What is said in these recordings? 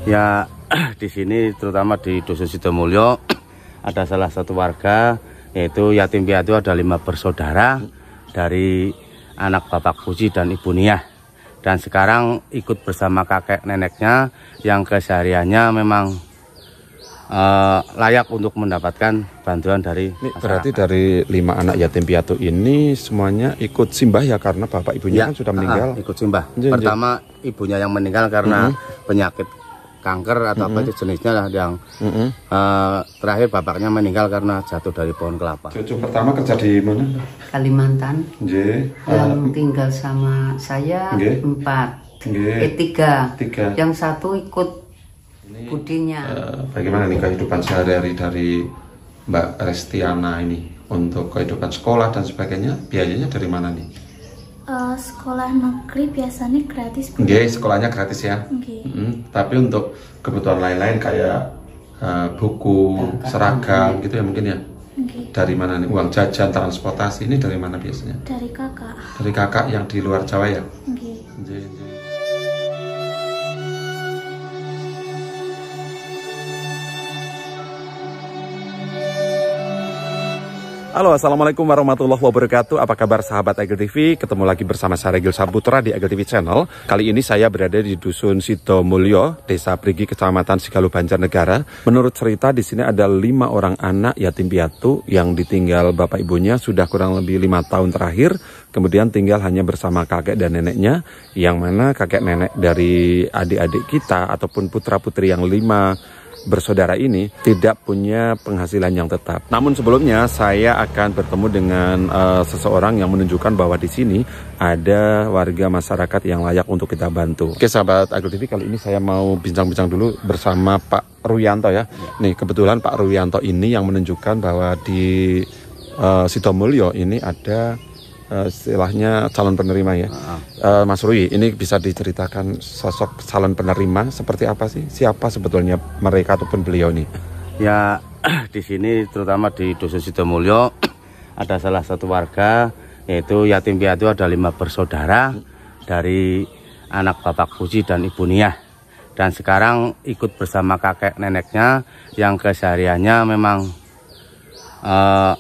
Ya, di sini terutama di Dusun Sidomulyo ada salah satu warga yaitu yatim piatu, ada 5 bersaudara dari anak Bapak Puji dan Ibu Niah. Dan sekarang ikut bersama kakek neneknya yang kesehariannya memang layak untuk mendapatkan bantuan dari masyarakat. Berarti dari 5 anak yatim piatu ini semuanya ikut simbah ya, karena bapak ibunya ya, kan sudah meninggal. Ikut simbah. Pertama ibunya yang meninggal karena penyakit kanker atau apa itu jenisnya lah, yang terakhir bapaknya meninggal karena jatuh dari pohon kelapa. Cucu pertama kerja di mana? Kalimantan. Yang tinggal sama saya 4. 3. Yang 1 ikut budinya. Bagaimana nih kehidupan sehari-hari dari Mbak Restiana ini untuk kehidupan sekolah dan sebagainya? Biayanya dari mana nih? Sekolah negeri biasanya gratis. Sekolahnya gratis ya. Tapi untuk kebutuhan lain-lain kayak buku, seragam gitu ya mungkin ya. Dari mana nih uang jajan, transportasi ini dari mana biasanya? Dari kakak. Dari kakak yang di luar Jawa ya. Halo, assalamualaikum warahmatullahi wabarakatuh. Apa kabar sahabat Agil TV? Ketemu lagi bersama saya Regil Saputra di Agil TV Channel. Kali ini saya berada di Dusun Sidomulyo, Desa Prigi, Kecamatan Sigalu, Banjarnegara. Menurut cerita di sini ada 5 orang anak yatim piatu yang ditinggal bapak ibunya sudah kurang lebih 5 tahun terakhir. Kemudian tinggal hanya bersama kakek dan neneknya, yang mana kakek nenek dari adik-adik kita ataupun putra-putri yang 5 bersaudara ini tidak punya penghasilan yang tetap. Namun sebelumnya saya akan bertemu dengan seseorang yang menunjukkan bahwa di sini ada warga masyarakat yang layak untuk kita bantu. Oke sahabat Agil TV, kali ini saya mau bincang-bincang dulu bersama Pak Ruyanto ya. Nih kebetulan Pak Ruyanto ini yang menunjukkan bahwa di Sidomulyo ini ada istilahnya calon penerima ya. Mas Rui, ini bisa diceritakan sosok calon penerima seperti apa sih? Siapa sebetulnya mereka ataupun beliau nih? Ya, di sini terutama di Dusun Sidomulyo ada salah satu warga yaitu yatim piatu, ada 5 bersaudara dari anak Bapak Puji dan Ibu Niah. Dan sekarang ikut bersama kakek neneknya yang kesehariannya memang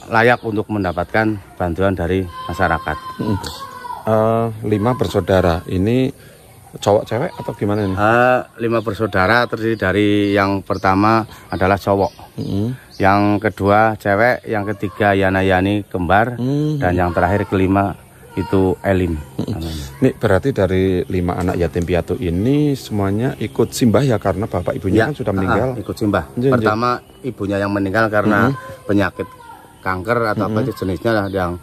layak untuk mendapatkan bantuan dari masyarakat. 5 bersaudara ini cowok cewek atau gimana nih? 5 bersaudara terdiri dari yang pertama adalah cowok, yang kedua cewek, yang ketiga Yana Yani kembar, dan yang terakhir kelima itu Elim. Nih berarti dari 5 anak yatim piatu ini semuanya ikut simbah ya, karena bapak ibunya kan sudah meninggal. Ikut simbah. Pertama ibunya yang meninggal karena penyakit kanker atau apa itu jenisnya lah, yang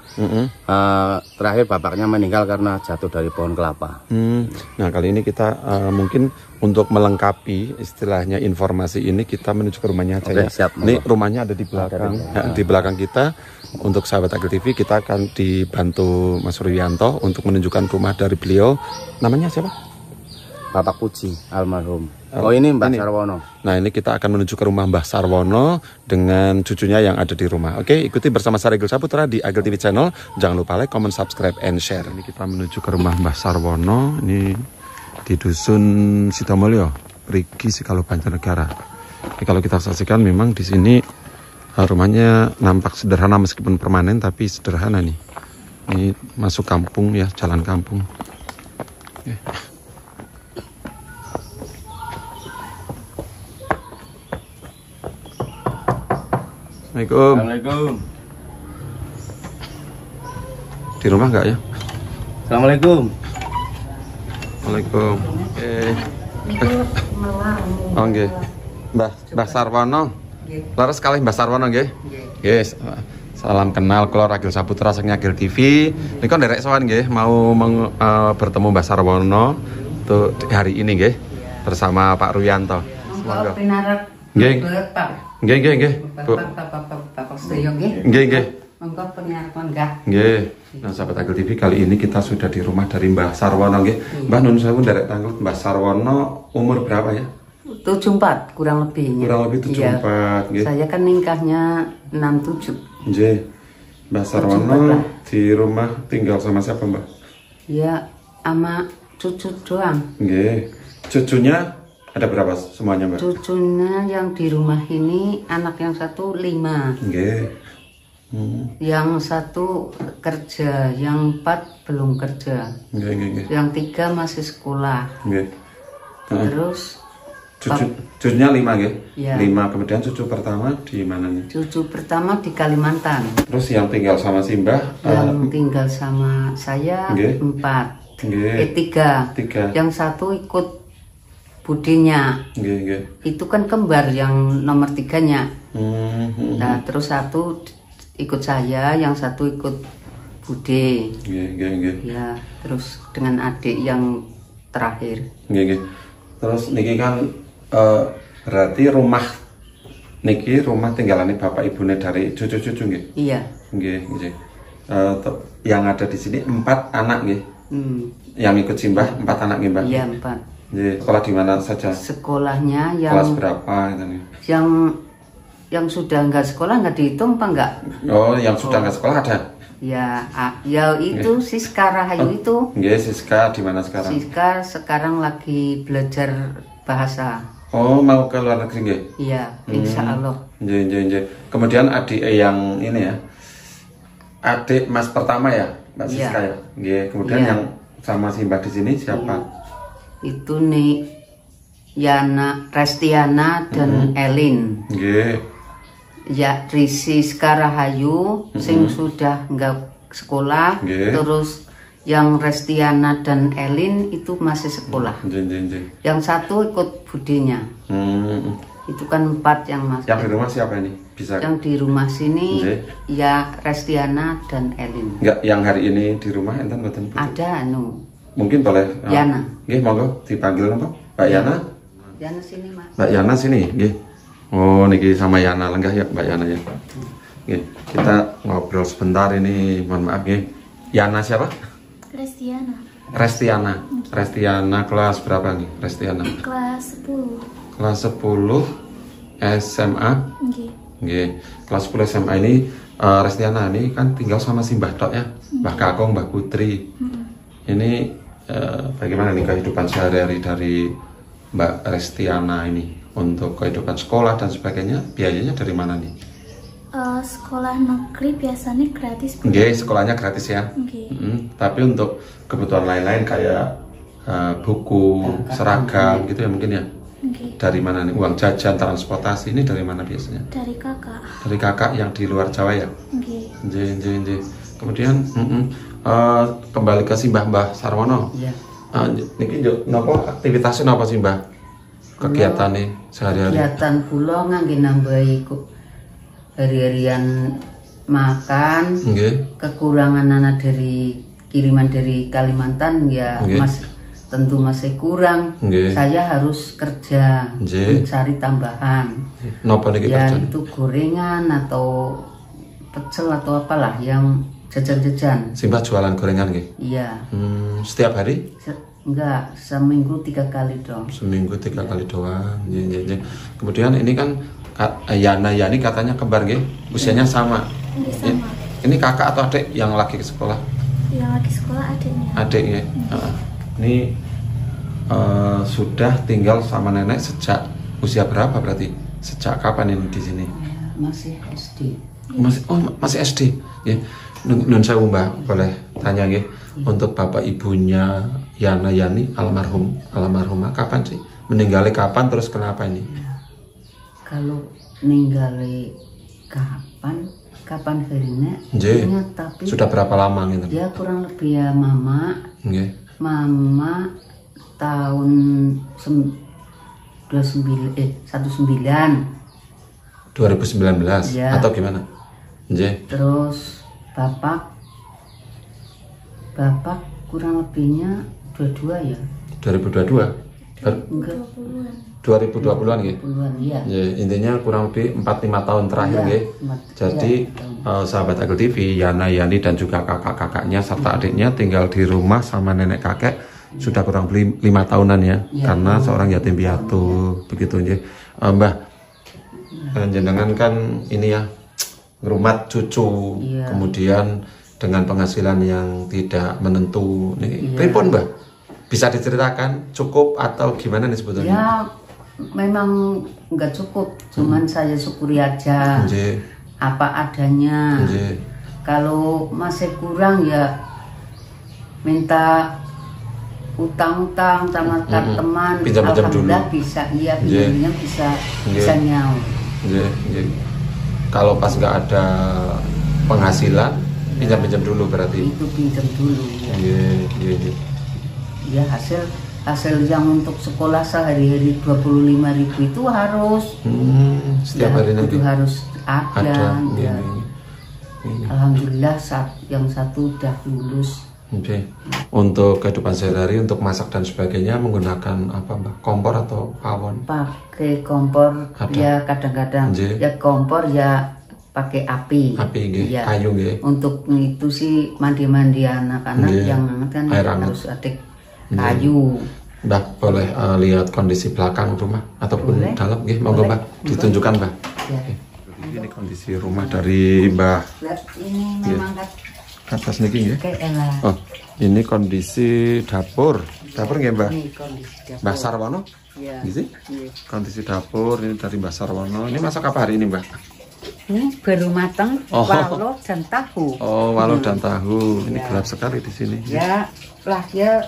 terakhir bapaknya meninggal karena jatuh dari pohon kelapa. Nah kali ini kita mungkin untuk melengkapi istilahnya informasi ini kita menuju ke rumahnya aja ya. Siap, ini rumahnya ada di belakang, di belakang kita. Untuk sahabat Agil TV kita akan dibantu Mas Ruyanto untuk menunjukkan rumah dari beliau. Namanya siapa? Bapak Puji almarhum. Oh ini Mbah Sarwono. Nah ini kita akan menuju ke rumah Mbah Sarwono dengan cucunya yang ada di rumah. Oke, ikuti bersama saya Regil Saputra di Agil TV Channel. Jangan lupa like, comment, subscribe, and share. Ini kita menuju ke rumah Mbah Sarwono. Ini di Dusun Sidomulyo, Prigi, Sigalu, Banjarnegara. Ini kalau kita saksikan memang di sini rumahnya nampak sederhana meskipun permanen, tapi sederhana nih. Ini masuk kampung ya, jalan kampung. Oke. Assalamualaikum. Di rumah enggak ya? Assalamualaikum. Waalaikumsalam. Oh nggih. Mbah Sarwono. Laras kalih Mbah Sarwono nggih. Yes. Salam kenal, kula Regil Saputra saking Agil TV. Nika nderek sowan nggih mau bertemu Mbah Sarwono untuk hari ini nggih bersama Pak Ruyanto. Semoga pinarep. Nggih. Nggih. Bu. Bapak sedaya nggih. Nggih. Monggo penyaran enggak. Nggih. Nah, sahabat Agil TV, kali ini kita sudah di rumah dari Mbah Sarwono nggih. Mbah nun sewu nderek tanglet, Mbah Sarwono umur berapa ya? 74 kurang lebihnya. Kurang lebih 74 nggih. Saya kan nikahnya 67. Nggih. Mbah Sarwono di rumah tinggal sama siapa, Mbah? Ya, sama cucu doang. Nggih. Cucunya Ada berapa semuanya, Mbak? Cucunya yang di rumah ini anak yang satu 5. Nggih. Yang satu kerja, yang 4 belum kerja. Nggih. Yang 3 masih sekolah. Nggih. Terus Cucunya 5 nggih? Ya. 5, kemudian cucu pertama di mana nih? cucu pertama di Kalimantan. Terus yang tinggal sama si Mbah? Yang tinggal sama saya Nggih. 4. Nggih. 3. Yang satu ikut budinya. Nggih. Itu kan kembar yang nomor 3-nya. Nah, terus satu ikut saya, yang satu ikut bude. Nggih. Ya, terus dengan adik yang terakhir. Nggih. Terus niki kan berarti rumah tinggalane bapak ibune dari cucu-cucu nggih? Iya. Nggih. Yang ada di sini 4 anak nggih. Yang ikut simbah 4 anak nggih, Mbak? Iya, 4. Nggih. Sekolah di mana saja? Sekolahnya yang Kelas berapa gitu nih? yang sudah nggak sekolah nggak dihitung apa enggak? Oh, yang sudah nggak sekolah ada? Ya, ya itu Siska Rahayu itu. Nggih, Siska di mana sekarang? Siska sekarang lagi belajar bahasa. Oh, mau ke luar negeri nggih? Iya, insya Allah. Nggih. Kemudian adik yang ini ya. Adik Mas pertama ya, Mbak Siska ya. Nggih, kemudian Iya. yang sama Simbah di sini siapa? Itu nih Yana, Restiana dan Elin. Nggih. Ya, Siska Rahayu sing sudah nggak sekolah. Nggih. Terus yang Restiana dan Elin itu masih sekolah. Nggih. Yang satu ikut budinya. Itu kan 4 yang masuk. Yang di rumah siapa ini? Bisa? Yang di rumah sini Nggih. ya Restiana dan Elin. Enggak, yang hari ini di rumah enten mboten? Ada Mungkin boleh. Yana. Nggih, monggo dipanggil napa? Mbak Yana? Yana sini, Mas. Mbak Yana sini, nggih. Oh, niki sama Yana lenggah ya, Mbak Yana ya. Nggih, kita ngobrol sebentar ini, mohon maaf nggih. Yana siapa? Restiana. Restiana kelas berapa nih, Restiana? Kelas 10. Kelas 10 SMA. Nggih. Kelas 10 SMA ini Restiana ini kan tinggal sama si Mbah Tok ya. Mbah Kakong, Mbah Putri. Ini bagaimana nih kehidupan sehari-hari dari Mbak Restiana ini untuk kehidupan sekolah dan sebagainya, biayanya dari mana nih? Sekolah negeri biasanya gratis. Nggih, sekolahnya gratis ya. Tapi untuk kebutuhan lain-lain kayak buku, seragam gitu ya mungkin ya. Dari mana nih uang jajan, transportasi ini dari mana biasanya? Dari kakak. Dari kakak yang di luar Jawa ya. Nggih. Kemudian kembali ke Mbah Sarwono. Iya. Niki napa aktivitasnya napa sih Mbah? Kegiatannya sehari-hari? Kegiatan kula ngangge nambahi hari-harian makan. Nggih. Kekurangan anak dari kiriman dari Kalimantan ya. Nggih. Tentu masih kurang. Nggih. Saya harus kerja Nggih. mencari tambahan. Napa niki Ya kerjaan? itu gorengan atau pecel atau apalah yang jajan-jajan. Simbah jualan gorengan nggih? Iya. Setiap hari? Enggak, seminggu 3 kali dong. Seminggu 3 kali doang. Nggih. Kemudian ini kan Yana Yani katanya kembar nggih? Usianya sama. Sama. Ini kakak atau adik yang lagi ke sekolah? Yang lagi sekolah adiknya. Adik nggih. Ini sudah tinggal sama nenek sejak usia berapa berarti? Sejak kapan ini di sini? Masih SD. Masih SD. Ya. Nun sewu Mbak, boleh tanya nggih, untuk bapak ibunya Yana Yani almarhumah kapan sih? Meninggalnya kapan, terus kenapa ini? Kalau ninggali kapan harinya? Nggih. Ingat, tapi Sudah berapa lama gitu? ya kurang lebih ya mama Nggih. tahun 2019 Ya. atau gimana? Nggih. Terus bapak kurang lebihnya 22 ya. 2022? Enggak, 2020-an nggih. puluhan ya. Ya, intinya kurang lebih 4-5 tahun terakhir Iya, nggih. 4, Jadi sahabat Agel TV, Yana Yani dan juga kakak-kakaknya serta adiknya tinggal di rumah sama nenek kakek sudah kurang lebih 5 tahunan ya, karena seorang yatim piatu begitu nggih. Mbah, jenengan kan ini ya ngerumat cucu, kemudian dengan penghasilan yang tidak menentu nih. Pripun Mbah? Bisa diceritakan cukup atau gimana nih sebetulnya? Ya memang nggak cukup, cuman saya syukuri aja apa adanya. Kalau masih kurang ya minta utang-utang sama teman. Alhamdulillah bisa, iya pinjamnya bisa nyawa. Kalau pas nggak ada penghasilan, pinjam dulu berarti. Itu pinjam dulu. Ya hasil yang untuk sekolah sehari-hari 25.000 itu harus setiap hari nanti harus ada. Ya. Alhamdulillah yang satu udah lulus. Untuk kehidupan sehari-hari, untuk masak dan sebagainya menggunakan apa Mbak? Kompor atau pawon? Pakai kompor. Ya kadang-kadang ya kompor ya pakai api ya. Kayu ya. Untuk itu sih mandi-mandi anak-anak yang kan harus ada kayu. Mbak boleh lihat kondisi belakang rumah ataupun dalam nggih, monggo Mbak ditunjukkan Mbak. Ini kondisi rumah dari Mbah. Ini memang atas niki nggih. Oh, ini kondisi dapur. Dapur nggih, Mbah? Mbah Sarwono? Iya. Kondisi dapur ini dari Mbah Sarwono. Ini masak apa hari ini, Mbah? Ini baru matang, walo dan tahu. Oh, walo dan tahu. Ini gelap sekali di sini. Ya, lah ya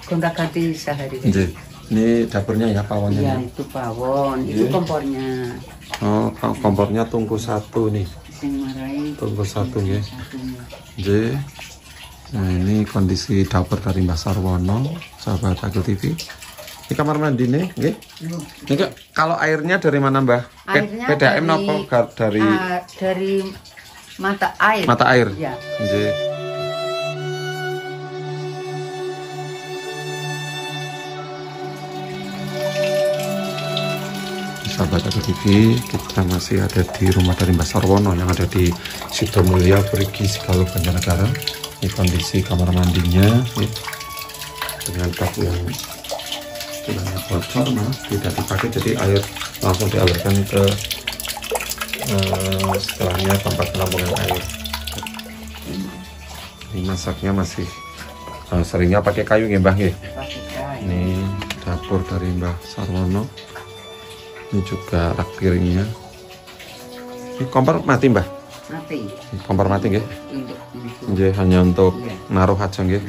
gonta-ganti sehari. Ini dapurnya ya, pawonnya. Ya, itu pawon, itu kompornya. Oh, kompornya tungku satu nih. Tungku satu ya. Nah, ini kondisi dapur dari Mbah Sarwono, sahabat Agel TV. Ini kamar mandi nih, nggih. Ini kalau airnya dari mana, Mbah? Airnya PDAM apa dari mata air. Mata air. Ya. Sahabat Agel TV, kita masih ada di rumah dari Mbah Sarwono yang ada di Sidomulyo, Perigi, Sigalo, Banjarnegara. Ini kondisi kamar mandinya ya, dengan tap yang istilahnya bocor, tidak dipakai, jadi air langsung dialirkan ke setelahnya tempat penampungan air. Ini masaknya masih seringnya pakai kayu ya Mbah ya. Ini dapur dari Mbah Sarwono. Ini juga rak piringnya. Ini kompor mati Mbah? Mati. Kompor mati nggih? Nggih, hanya untuk naruh aja nggih.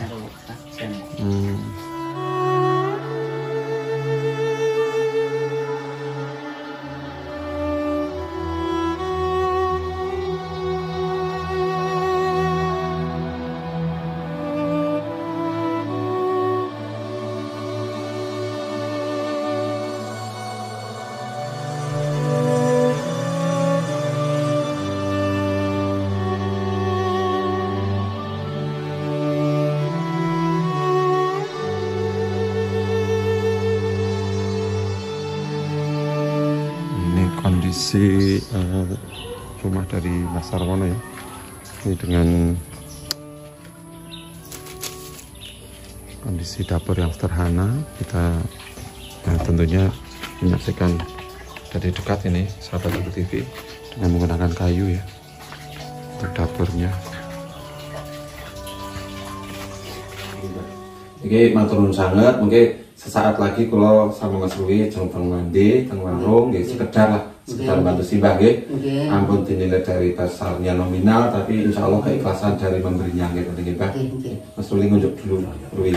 Kondisi rumah dari Mbah Sarwono ya, ini dengan kondisi dapur yang sederhana. Kita tentunya menyaksikan dari dekat ini sahabat Agel TV dengan menggunakan kayu ya untuk dapurnya. Oke, matur nuwun sanget. Mungkin sesaat lagi kalau sama Mas Ruwi jengkang mandi teng warung nggih, sekedar bantu simbah nggih. Ampun dinilai dari dasarnya nominal, tapi insya Allah keikhlasan dari memberinya nggih, penting Mbah. Mas Ruwi ngunjuk dulu Ruwi.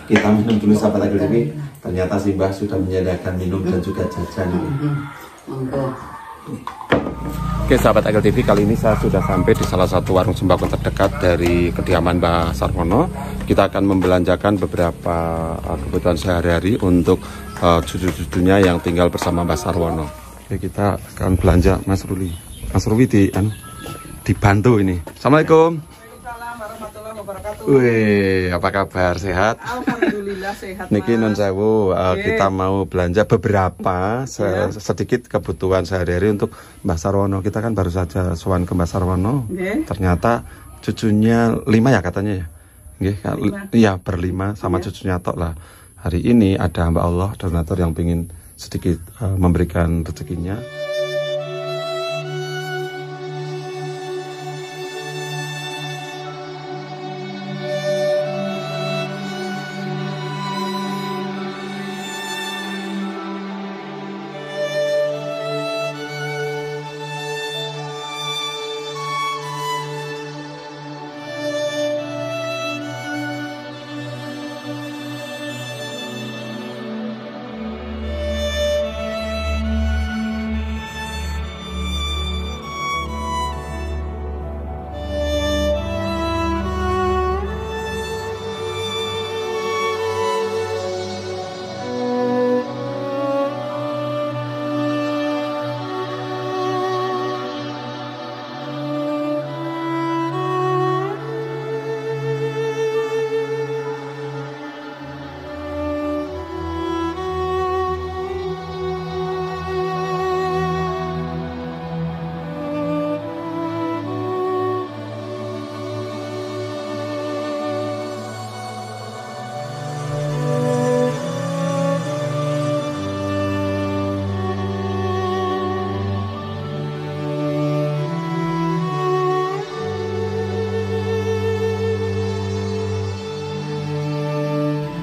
Kita minum dulu sahabat Agel TV. Ternyata simbah sudah menyediakan minum dan juga jajan. Oke sahabat Agel TV, kali ini saya sudah sampai di salah satu warung sembako terdekat dari kediaman Mbah Sarwono. Kita akan membelanjakan beberapa kebutuhan sehari-hari untuk cucu-cucunya yang tinggal bersama Mbah Sarwono. Oke, kita akan belanja Mas Ruwi. Mas Ruwi dibantu ini. Assalamualaikum. Wih, apa kabar? Sehat? Alhamdulillah sehat. Niki nun sewu, kita mau belanja beberapa sedikit kebutuhan sehari-hari untuk Mbah Sarwono. Kita kan baru saja sowan ke Mbah Sarwono. Ternyata cucunya 5 ya katanya ya. Iya, berlima sama cucunya tok lah. Hari ini ada hamba Allah donatur yang ingin sedikit memberikan rezekinya.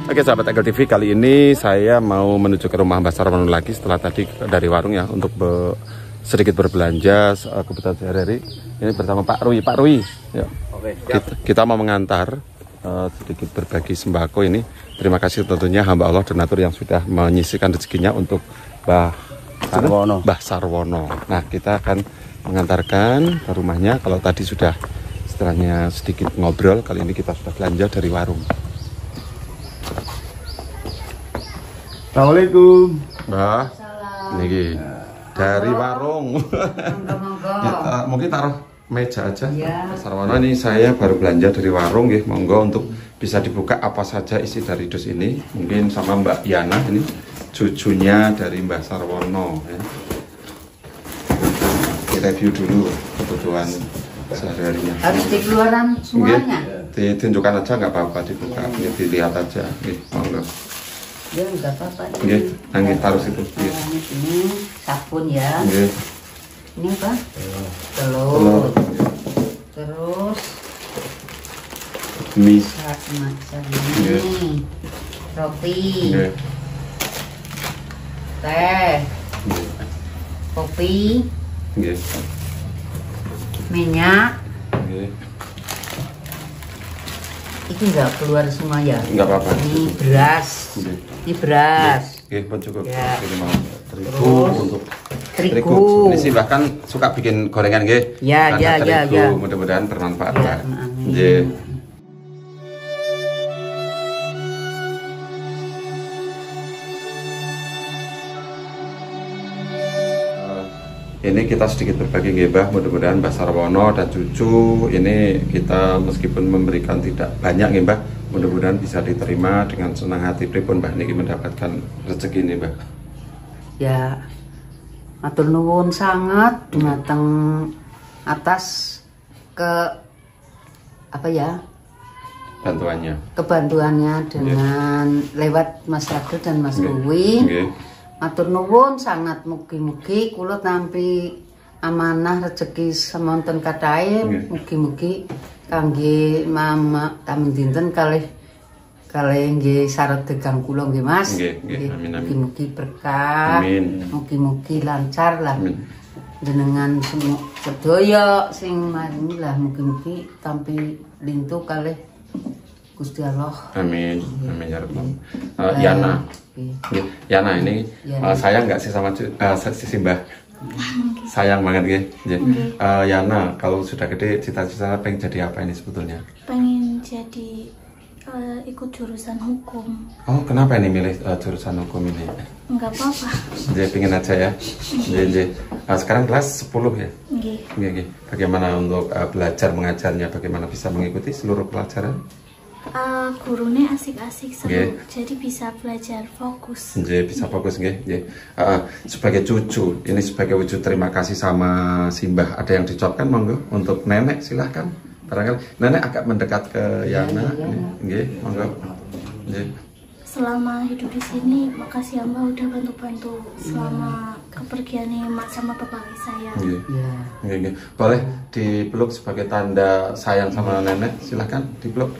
Oke sahabat Agel TV, kali ini saya mau menuju ke rumah Mbak Sarwono lagi setelah tadi dari warung ya untuk sedikit berbelanja kebutuhan sehari-hari. Ini bersama Pak Rui. Pak Rui, ya. Oke, kita mau mengantar sedikit berbagi sembako ini. Terima kasih tentunya hamba Allah donatur yang sudah menyisihkan rezekinya untuk Mbah Sarwono. Nah, kita akan mengantarkan ke rumahnya. Kalau tadi sudah setelahnya sedikit ngobrol, kali ini kita sudah belanja dari warung. Assalamualaikum. Mbah, ini dari warung. Kita mungkin taruh meja aja. Mas Sarwono, ini saya baru belanja dari warung, ya. Monggo untuk bisa dibuka apa saja isi dari dus ini. Mungkin sama Mbak Yana, ini cucunya dari Mbak Sarwono. Ya. Kita review dulu kebutuhan sehari-harinya. Harus dikeluaran semuanya. Ditunjukkan aja nggak apa-apa, dibuka, dilihat aja. Monggo. Ya enggak apa-apa. Nangis taruh situ. Ini sabun ya. Ini apa? Telur. Terus mie. macam ini. Roti. Teh. Kopi. Minyak. Itu enggak keluar semua ya? Enggak apa-apa. Ini beras. Ini beras. Cukup. Ya. Terigu untuk terigu. Ini sih bahkan suka bikin gorengan, nggih. Ya. Mudah-mudahan bermanfaat. Ya, nggih. Ini kita sedikit berbagi ngebah, mudah-mudahan Mbak Sarwono dan cucu ini kita meskipun memberikan tidak banyak ngebah, mudah-mudahan bisa diterima dengan senang hati pripun Mbak niki mendapatkan rezeki ini Mbak. Ya, matur nuwun sangat dumateng atas kebantuannya dengan lewat Mas Ragil dan Mas Rui. Matur nuwun sangat, mugi-mugi kula nampi amanah rezeki semonten kathah, mugi-mugi kangge mama tamen dinten kalih nggih saret degang kula nggih Mas. Amin. Mugi-mugi berkah. Mugi-mugi lancar lah. Jenengan semua sedaya sing maringi lah mugi-mugi tampi lintu kalih Gusti Allah. Amin ya Rabbal. Yana. Yana ini sayang nggak sih sama si Mbah? Sayang banget ya. Yana kalau sudah gede cita-cita pengen jadi apa ini sebetulnya? Pengen jadi ikut jurusan hukum. Oh, kenapa ini milih jurusan hukum ini? Enggak apa-apa. Jadi pengen aja ya. Jadi sekarang kelas 10 ya? Nggih. Bagaimana untuk belajar mengajarnya? Bagaimana bisa mengikuti seluruh pelajaran? Gurunya asik-asik seru, jadi bisa belajar fokus. Bisa fokus sebagai cucu, ini sebagai wujud terima kasih sama Simbah, ada yang diucapkan monggo untuk nenek silahkan. Barangkali nenek agak mendekat ke Yana. Monggo. Selama hidup di sini, makasih ya Mbak udah bantu-bantu selama kepergiannya Mak sama bapak saya. Boleh dipeluk sebagai tanda sayang sama nenek, silahkan dipeluk.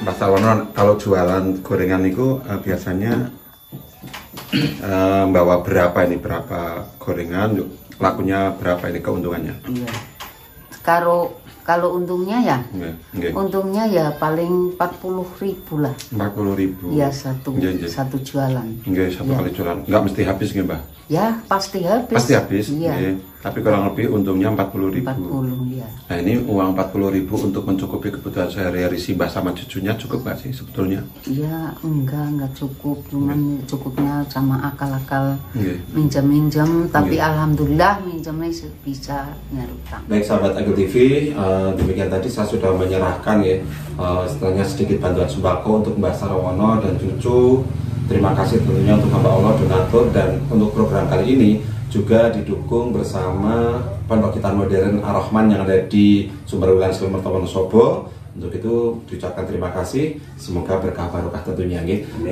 Mbak Sarwono kalau jualan gorengan itu biasanya bawa berapa gorengan, lakunya berapa ini keuntungannya? Iya. Kalau untungnya ya, untungnya ya paling 40.000 lah. 40.000. Iya satu jualan. Satu kali jualan, nggak mesti habis nggih Mbak? Ya pasti habis. Pasti habis. Iya. Tapi kurang lebih untungnya 40.000. 40 ya. Nah ini uang 40.000 untuk mencukupi kebutuhan sehari-hari Simbah sama cucunya cukup nggak sih sebetulnya? Iya enggak cukup, cuman cukupnya sama akal-akal minjem-minjem. Tapi alhamdulillah minjemnya bisa nyarutang. Baik sahabat Agel TV, demikian tadi saya sudah menyerahkan setelahnya sedikit bantuan sembako untuk Mbak Sarwono dan cucu. Terima kasih tentunya untuk hamba Allah donatur, dan untuk program kali ini juga didukung bersama Pondok Kitab Modern Ar-Rahman yang ada di Sumberwulan Slemet Wonosobo. Untuk itu diucapkan terima kasih, semoga berkah barokah tentunya.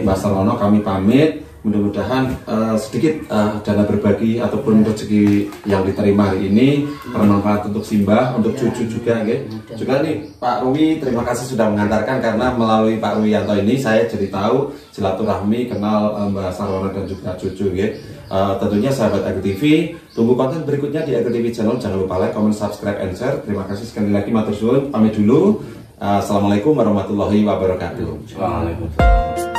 Mbak Sarwono kami pamit, Mudah-mudahan sedikit dana berbagi ataupun rezeki yang diterima hari ini bermanfaat untuk Simbah, untuk cucu juga, juga nih Pak Ruwi, terima kasih sudah mengantarkan, karena melalui Pak Ruwianto ini saya jadi tahu silaturahmi, kenal Mbak Sarwana dan juga cucu, tentunya sahabat Agel TV, tunggu konten berikutnya di Agel TV channel. Jangan lupa like, comment, subscribe, and share. Terima kasih sekali lagi, matur suwun, pamit dulu. Assalamualaikum warahmatullahi wabarakatuh. Waalaikumsalam.